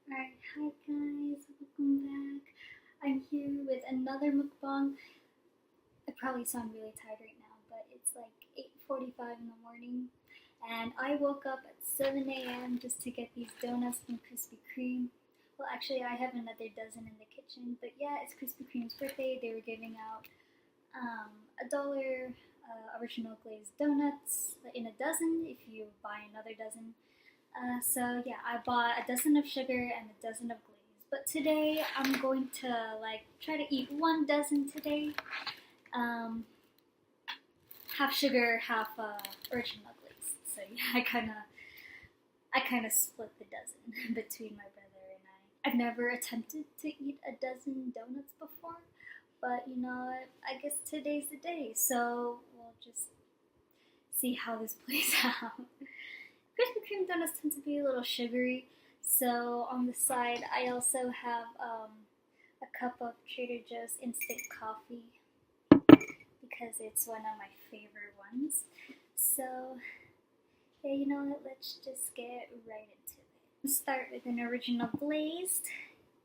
Alright, hi guys, welcome back. I'm here with another mukbang. I probably sound really tired right now, but it's like 8:45 in the morning, and I woke up at 7 a.m. just to get these donuts from Krispy Kreme. Well, actually, I have another dozen in the kitchen, but yeah, it's Krispy Kreme's birthday. They were giving out $1 original glazed donuts in a dozen if you buy another dozen. So yeah, I bought a dozen of sugar and a dozen of glaze. But today I'm going to try to eat 1 dozen today. Um, Half sugar, half original glaze. So yeah, I kind of split the dozen between my brother and I. I've never attempted to eat a dozen donuts before, but you know, I guess today's the day. So we'll just see how this plays out. Krispy Kreme donuts tend to be a little sugary, so on the side I also have a cup of Trader Joe's instant coffee because it's one of my favorite ones. So yeah, you know what? Let's just get right into it. Let's start with an original glazed.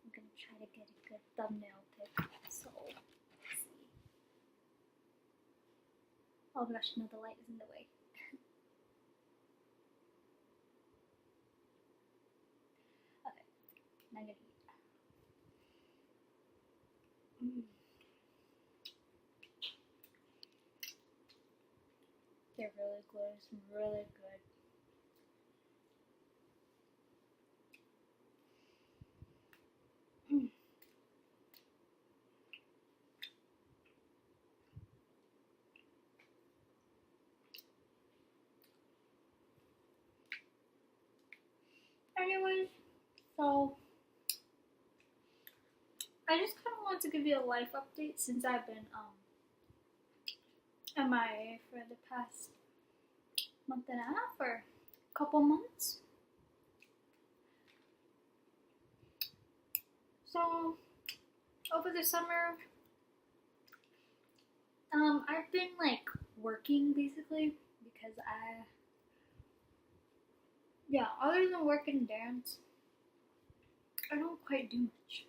I'm gonna try to get a good thumbnail pic. So let's see. Oh gosh, no, the light is in the way. Okay, now I'm gonna eat. They're really good. It's really good. Mm. Anyways, so I just kind of wanted to give you a life update since I've been MIA for the past month and a half or couple months. So over the summer, I've been working basically because other than work and dance, I don't quite do much.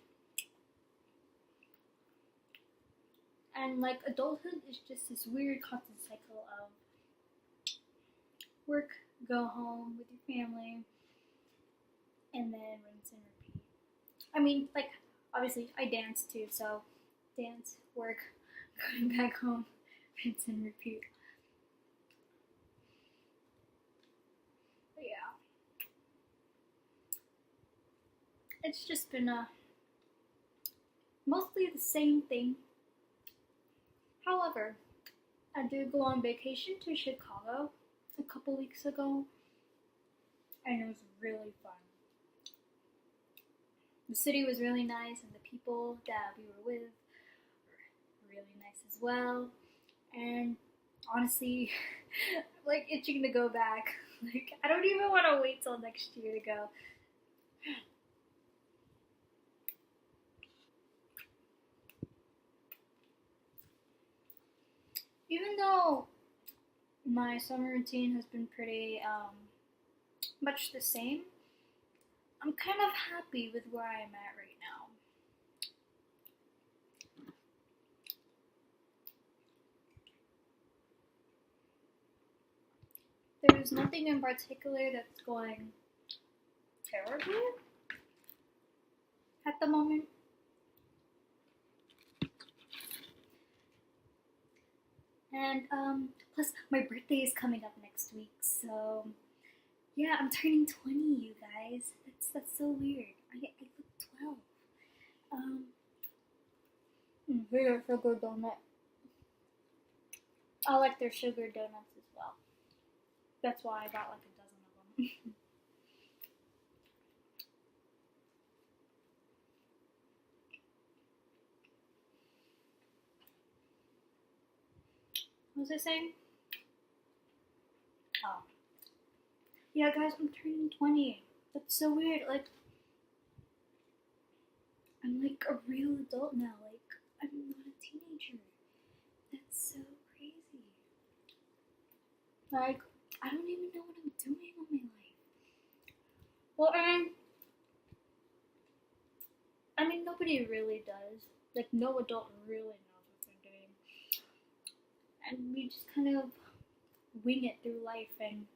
And adulthood is just this weird constant cycle of work, go home with your family, and then rinse and repeat. I mean, obviously I dance too, so dance, work, going back home, rinse and repeat. But yeah, it's just been mostly the same thing. However, I did go on vacation to Chicago a couple weeks ago, and it was really fun. The city was really nice, and the people that we were with were really nice as well. And honestly, itching to go back. I don't even want to wait till next year to go. Even though my summer routine has been pretty much the same, I'm kind of happy with where I'm at right now. There's nothing in particular that's going terribly at the moment. And plus my birthday is coming up next week, so yeah, I'm turning 20, you guys. That's so weird. I look 12. Here's a sugar donut. I like their sugar donuts as well. That's why I got a dozen of them. What was I saying? Oh. Yeah, guys, I'm turning 20. That's so weird. I'm a real adult now. I'm not a teenager. That's so crazy. I don't even know what I'm doing with my life. Well, nobody really does. Like, no adult really knows what they're doing. And we just kind of wing it through life and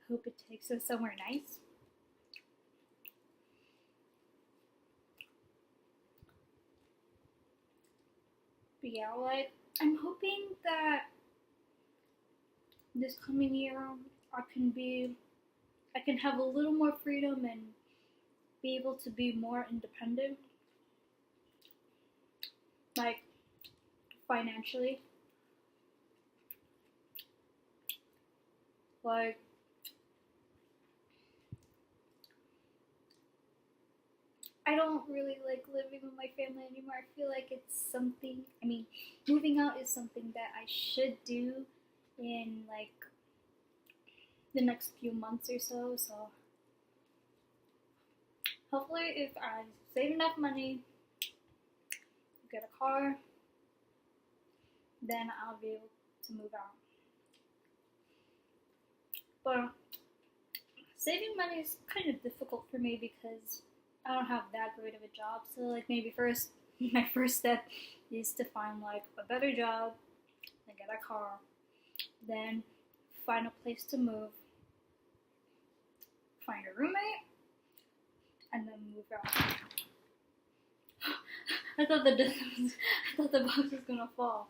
hope it takes us somewhere nice. But yeah, like, I'm hoping that this coming year I can be, I can have a little more freedom and be able to be more independent, like financially. Like, I don't really like living with my family anymore. I feel like it's something, I mean, moving out is something that I should do in like the next few months or so. So hopefully, if I save enough money, get a car, then I'll be able to move out. But saving money is kind of difficult for me because I don't have that great of a job. So like maybe first, my first step is to find like a better job, then get a car, then find a place to move, find a roommate, and then move out. I thought the box was gonna fall.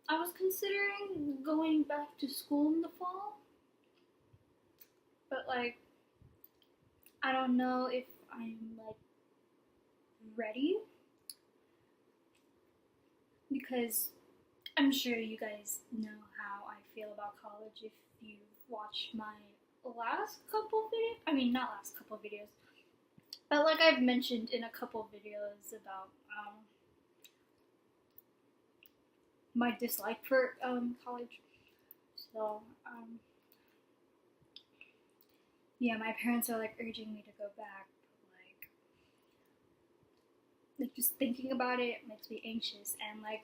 I was considering going back to school in the fall, but like I don't know if I'm like ready, because I'm sure you guys know how I feel about college if you've watched my last couple videos. I mean, not last couple videos, but like I've mentioned in a couple videos about my dislike for college. So yeah, my parents are like urging me to go back. Like just thinking about it makes me anxious, and like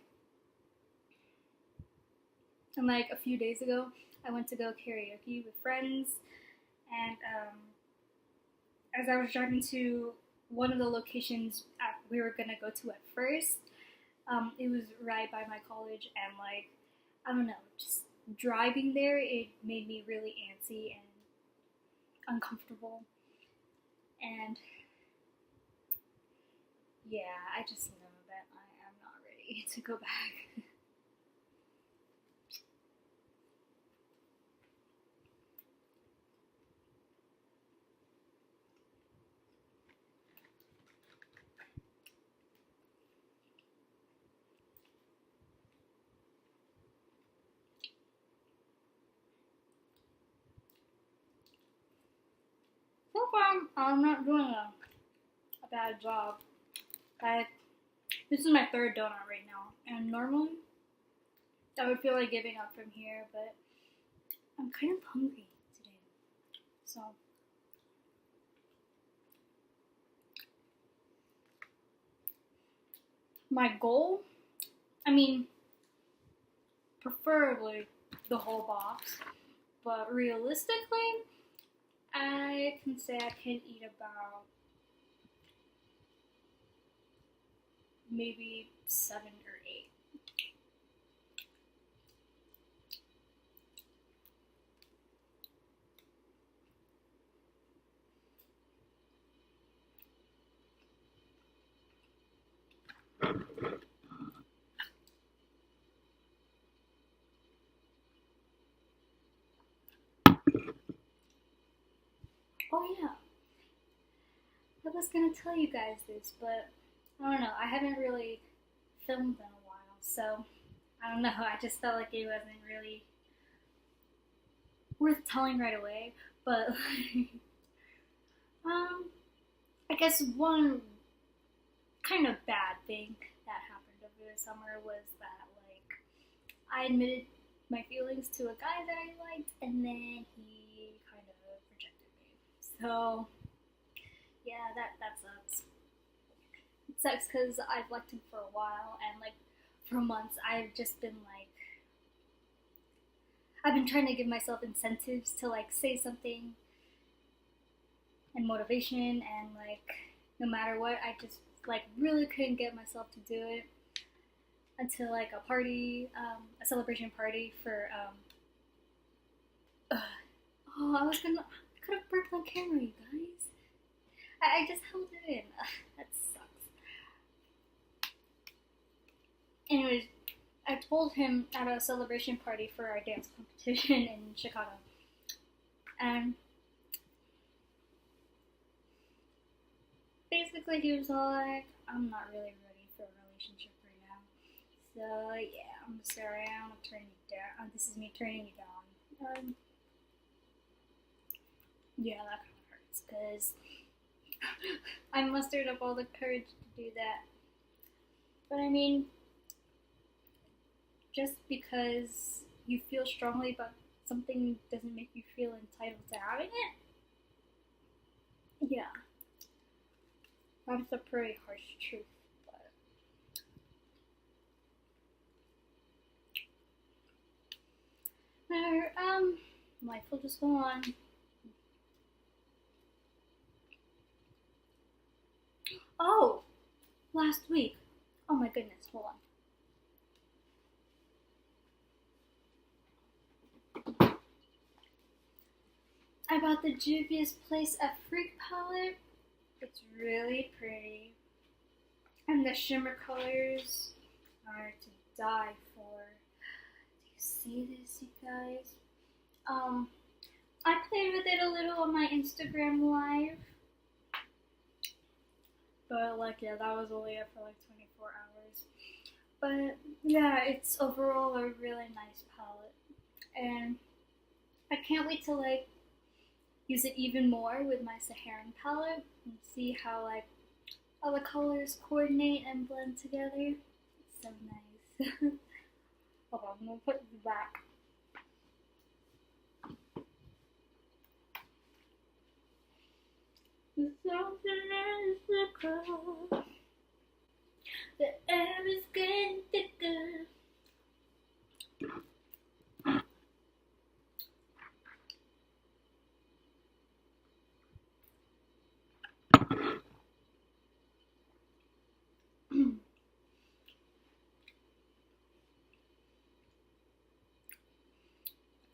a few days ago, I went to go karaoke with friends, and as I was driving to one of the locations we were gonna go to at first, it was right by my college, and like I don't know, just driving there, it made me really antsy and uncomfortable, and yeah, I just know that I am not ready to go back. So far, I'm not doing a bad job. This is my third donut right now, and normally I would feel like giving up from here, but I'm kind of hungry today. So my goal, I mean, preferably the whole box, but realistically, I can say I can eat about maybe 7 or 8. Oh yeah, I was gonna tell you guys this, but I don't know, I haven't really filmed in a while, so I don't know, I just felt like it wasn't really worth telling right away, but I guess one kind of bad thing that happened over the summer was that like I admitted my feelings to a guy that I liked, and then he kind of rejected me. So yeah, that sucks. It sucks because I've liked him for a while, and like for months I've just been like, I've been trying to give myself incentives to like say something and motivation, and like no matter what, I just like really couldn't get myself to do it until like a party, a celebration party for oh, I could have burped on camera, you guys. I just held it in. That sucks. Anyways, I told him at a celebration party for our dance competition in Chicago, and basically he was all like, I'm not really ready for a relationship right now. So yeah, I'm sorry, I'm gonna turn you down. This is me turning you down. Yeah, that kind of hurts because I mustered up all the courage to do that. But I mean, just because you feel strongly about something doesn't make you feel entitled to having it. Yeah, that's a pretty harsh truth. But life will just go on. Oh, last week. Oh my goodness, hold on. I bought the Juvia's Place a Freak palette. It's really pretty. And the shimmer colors are to die for. Do you see this, you guys? I played with it a little on my Instagram live. But like, yeah, that was only up for like 24 hours. But yeah, it's overall a really nice palette. And I can't wait to like use it even more with my Saharan palette and see how like all the colors coordinate and blend together. It's so nice. Hold on, I'm gonna put it back. There's something in the crowd. The air is getting thicker.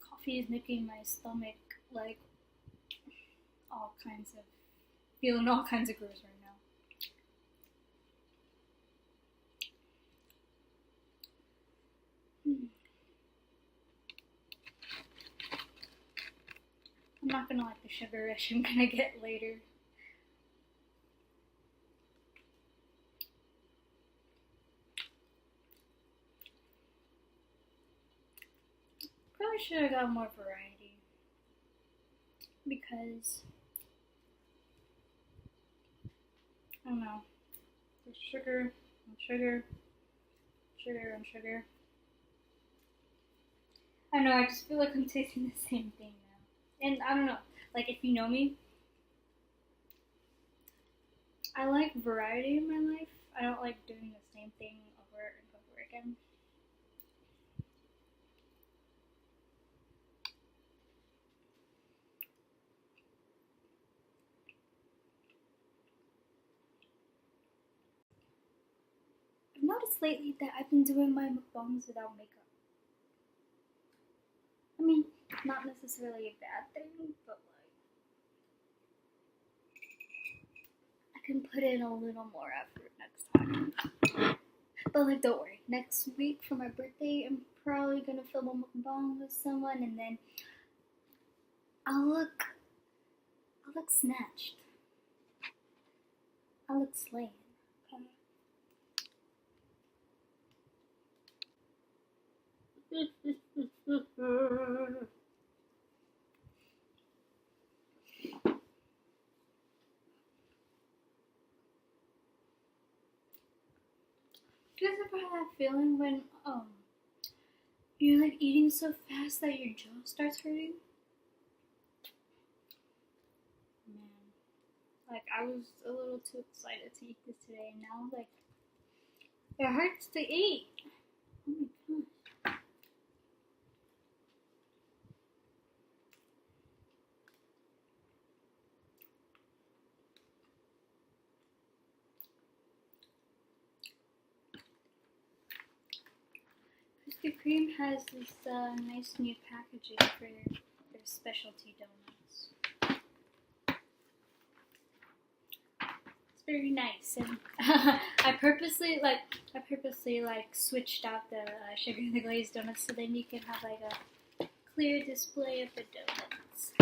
Coffee is making my stomach like feeling all kinds of gross right now. I'm not gonna like the sugar rush I'm gonna get later. Probably should have got more variety because I don't know. There's sugar and sugar, sugar and sugar. I don't know, I just feel like I'm tasting the same thing now. And I don't know, like if you know me, I like variety in my life. I don't like doing the same thing over and over again. I've noticed lately that I've been doing my mukbangs without makeup. I mean, not necessarily a bad thing, but like I can put in a little more effort next time. But like, don't worry. Next week for my birthday, I'm probably gonna film a mukbang with someone, and then I'll look snatched. I'll look slain. Okay. Do you guys ever have that feeling when you're like eating so fast that your jaw starts hurting? Man, like I was a little too excited to eat this today, and now like it hurts to eat. Oh my gosh. Krispy Kreme has this nice new packaging for their specialty donuts. It's very nice, and I purposely switched out the sugar and the glazed donuts so then you can have like a clear display of the donuts.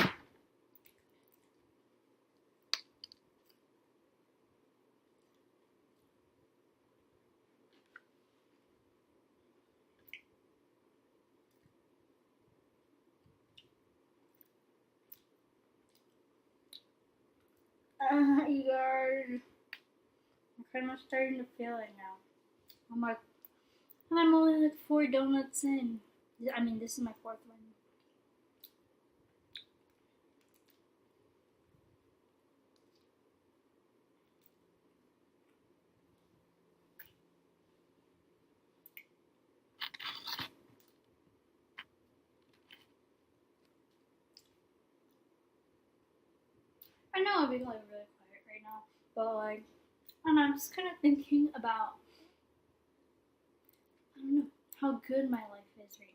I'm kind of starting to feel it now. I'm like, and I'm only like 4 donuts in. I mean, this is my 4th one. I know I'm being like really quiet right now, but like, and I'm just kind of thinking about, I don't know, how good my life is right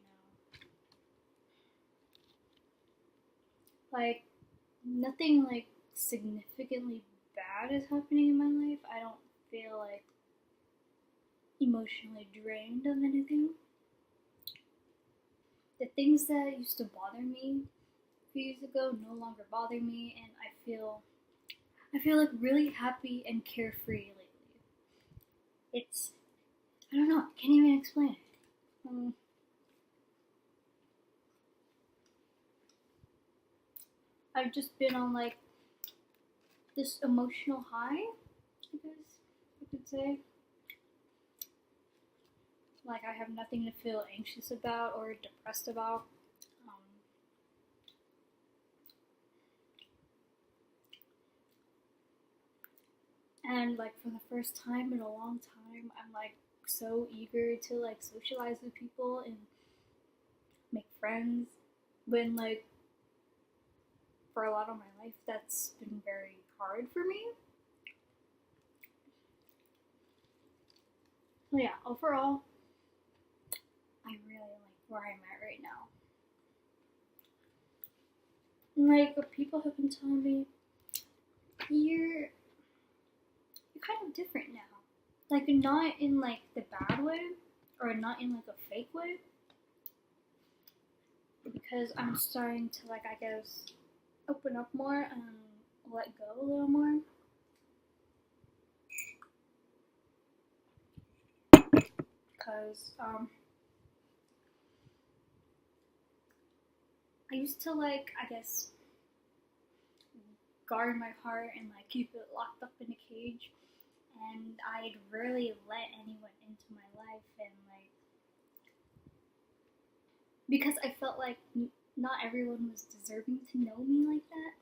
now. Like, nothing like significantly bad is happening in my life. I don't feel like emotionally drained of anything. The things that used to bother me a few years ago no longer bother me, and I feel like really happy and carefree lately. It's, I don't know, I can't even explain it. I've just been on like this emotional high, I guess I could say. Like I have nothing to feel anxious about or depressed about. And like for the first time in a long time, I'm like so eager to like socialize with people and make friends. When like for a lot of my life, that's been very hard for me. So yeah, overall, I really like where I'm at right now. And, like people have been telling me, you're kind of different now. Like not in like the bad way, or not in like a fake way. Because I'm starting to like, I guess, open up more and let go a little more. Because I used to like, I guess, guard my heart and like keep it locked up in a cage, and I'd rarely let anyone into my life, and like because I felt like not everyone was deserving to know me like that.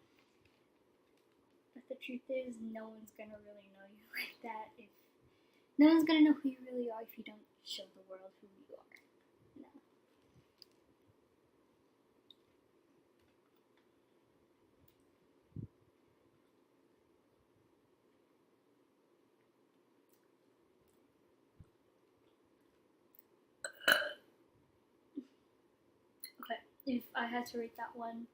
But the truth is, no one's gonna really know you like that. If no one's gonna know who you really are if you don't show the world who you are. No. Okay, if I had to rate that one,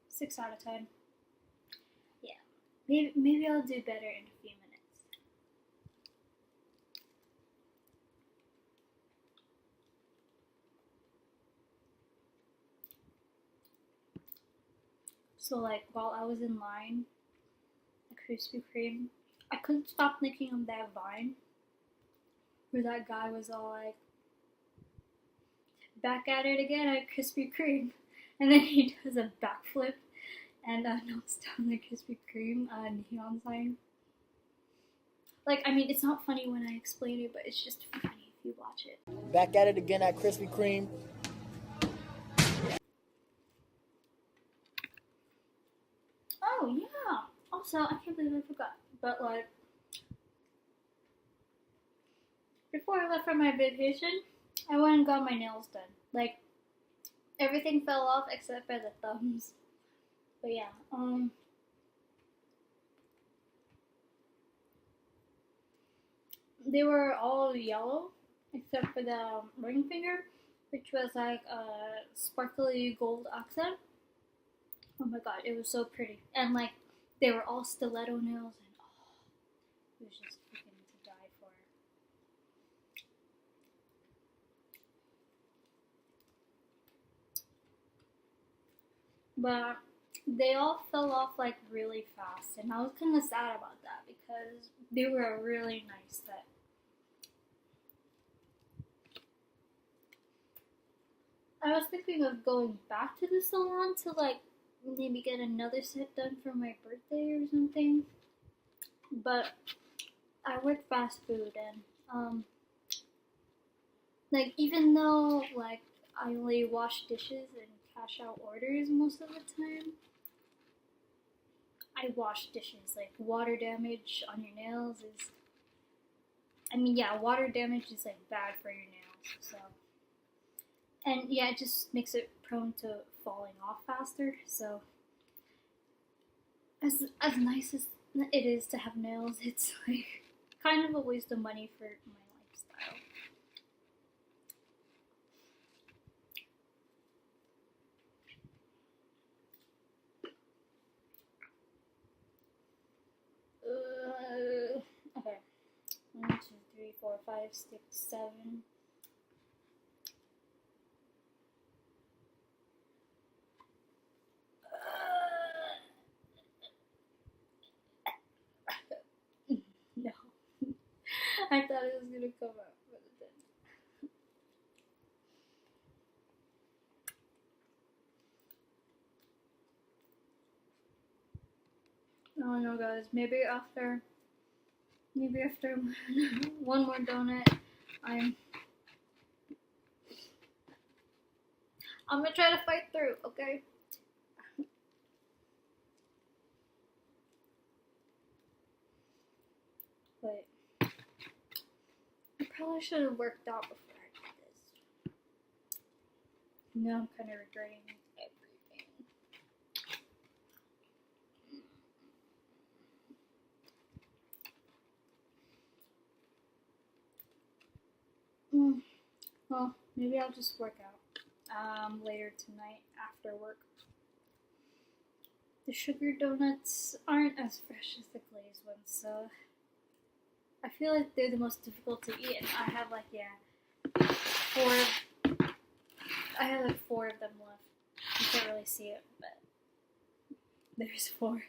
6 out of 10. Yeah, maybe I'll do better in a few minutes. So like while I was in line at Krispy Kreme, I couldn't stop thinking of that Vine where that guy was all like, back at it again at Krispy Kreme, and then he does a backflip and knocks down the Krispy Kreme neon sign. Like, I mean, it's not funny when I explain it, but it's just funny if you watch it. Back at it again at Krispy Kreme. Oh yeah. Also, I can't believe I forgot. But like, before I left for my vacation, I went and got my nails done. Like, everything fell off except for the thumbs. But yeah, they were all yellow except for the ring finger, which was like a sparkly gold accent. Oh my god, it was so pretty. And like they were all stiletto nails and oh, it was just freaking to die for. But they all fell off like really fast and I was kind of sad about that because they were a really nice set. I was thinking of going back to the salon to like maybe get another set done for my birthday or something. But I work fast food and like even though like I only wash dishes and cash out orders most of the time, I wash dishes. Like water damage on your nails is yeah, water damage is like bad for your nails. So and yeah, it just makes it prone to falling off faster. So as nice as it is to have nails, it's like kind of a waste of money for my lifestyle. Okay. 1, 2, 3, 4, 5, 6, 7. No. I thought it was gonna come out, but it didn't. I don't know, guys. Maybe after one more donut, I'm gonna try to fight through. Okay. But I probably should have worked out before I did this. Now I'm kind of regretting everything. Well, maybe I'll just work out later tonight after work. The sugar donuts aren't as fresh as the glazed ones, so I feel like they're the most difficult to eat, and I have like four of them left. You can't really see it, but there's 4.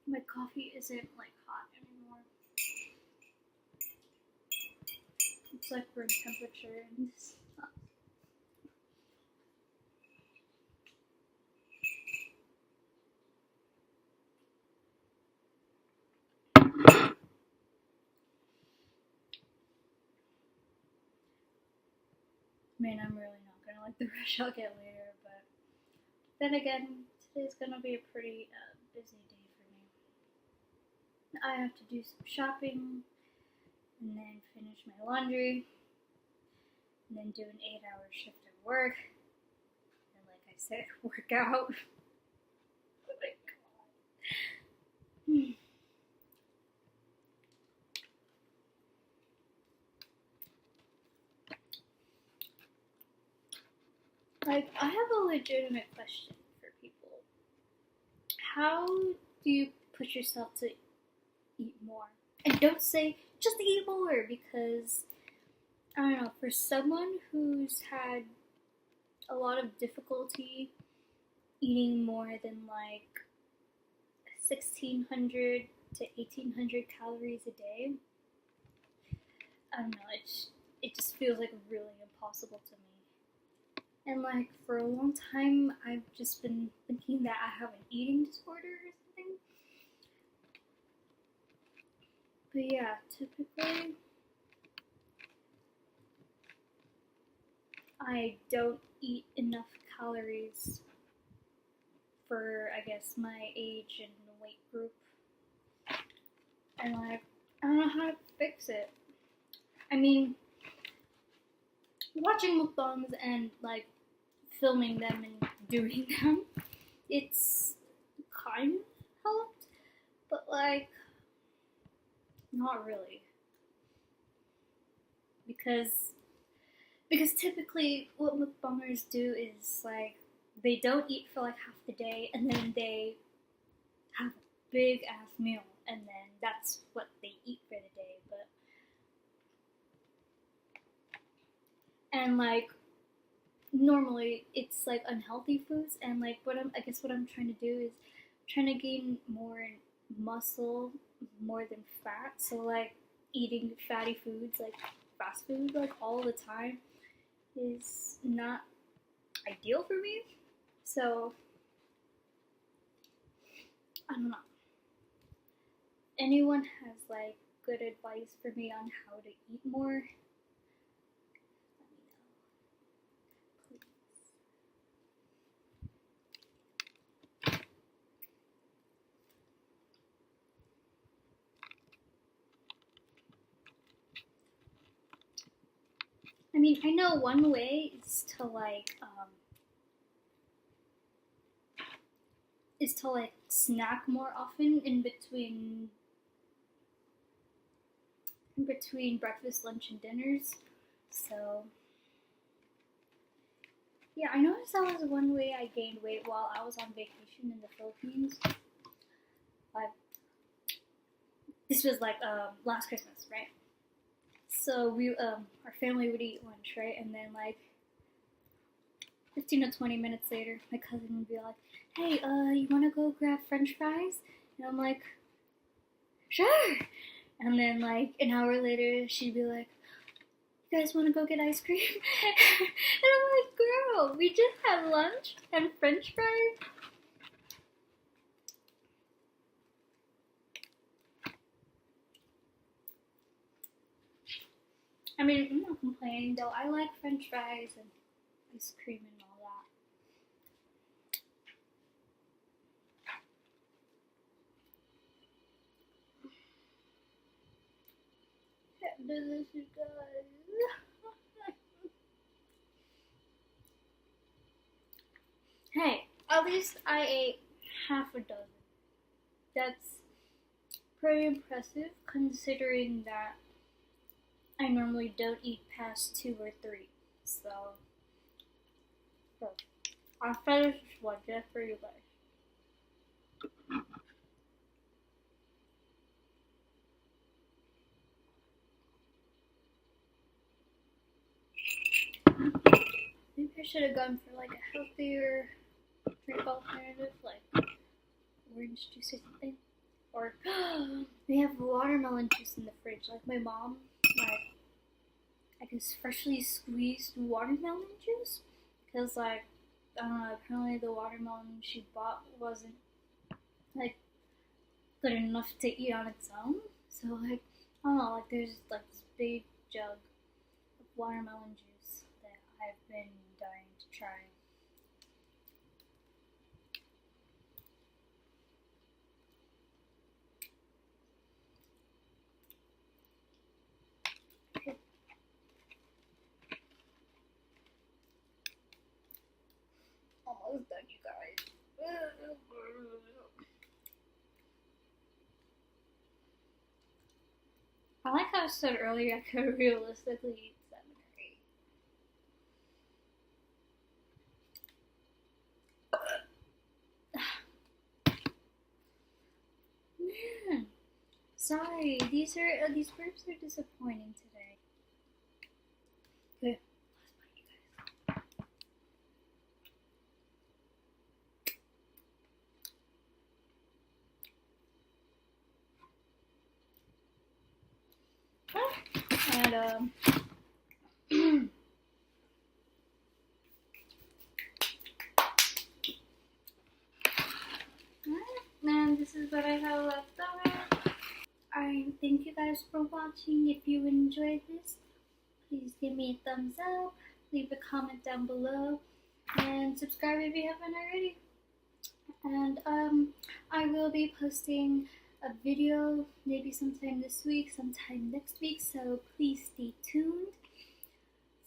My coffee isn't like hot anymore. It's like room temperature and this. Man, I'm really not gonna like the rush I'll get later, but then again, today's gonna be a pretty busy day for me. I have to do some shopping, and then finish my laundry, and then do an 8-hour shift at work, and like I said, work out. Oh my god. Like, I have a legitimate question for people. How do you push yourself to eat more? And don't say, just eat more, because, I don't know, for someone who's had a lot of difficulty eating more than like 1,600 to 1,800 calories a day, I don't know, it just feels like really impossible to me. And like for a long time, I've just been thinking that I have an eating disorder or something. But yeah, typically I don't eat enough calories for, I guess, my age and weight group. And like, I don't know how to fix it. I mean, watching mukbangs and like filming them and doing them, it's kind of helped, but like not really, because typically what mukbangers do is like they don't eat for like half the day and then they have a big ass meal and then that's what they eat for the day. But and like normally it's like unhealthy foods, and like what I'm trying to do is trying to gain more muscle more than fat. So like eating fatty foods like fast food like all the time is not ideal for me. So I don't know. Anyone has like good advice for me on how to eat more? Let me know, please. I mean, I know one way is to like snack more often in between breakfast, lunch, and dinners. So yeah, I noticed that was one way I gained weight while I was on vacation in the Philippines. Like this was like last Christmas, right? So we our family would eat lunch, right, and then like 15 to 20 minutes later, my cousin would be like, "Hey, you wanna go grab French fries?" And I'm like, "Sure." And then like an hour later, she'd be like, "You guys wanna go get ice cream?" And I'm like, "Girl, we just had lunch and French fries." I mean, I'm not complaining though. I like French fries and ice cream and all that. Delicious, guys. Hey, at least I ate half a dozen. That's pretty impressive considering that I normally don't eat past 2 or 3. So, I finished one just for you guys. Maybe I should have gone for like a healthier drink alternative, like orange juice or something. Or they have watermelon juice in the fridge. Like my mom, like I guess freshly squeezed watermelon juice, because like I don't know. Apparently the watermelon she bought wasn't like good enough to eat on its own. So like I don't know. Like there's like this big jug of watermelon juice that I've been dying to try. Almost done, you guys. I like how I said earlier I could realistically eat 7 or 8. Man, sorry. These burps are disappointing today. Okay, last bite, you guys. And and this is what I have left over. I thank you guys for watching. If you enjoyed this, please give me a thumbs up, leave a comment down below, and subscribe if you haven't already. And I will be posting a video maybe sometime this week, sometime next week, so please stay tuned.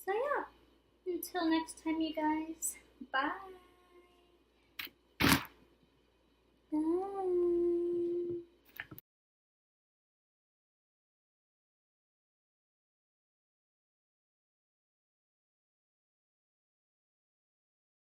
So yeah, Until next time, you guys. Bye. Bye.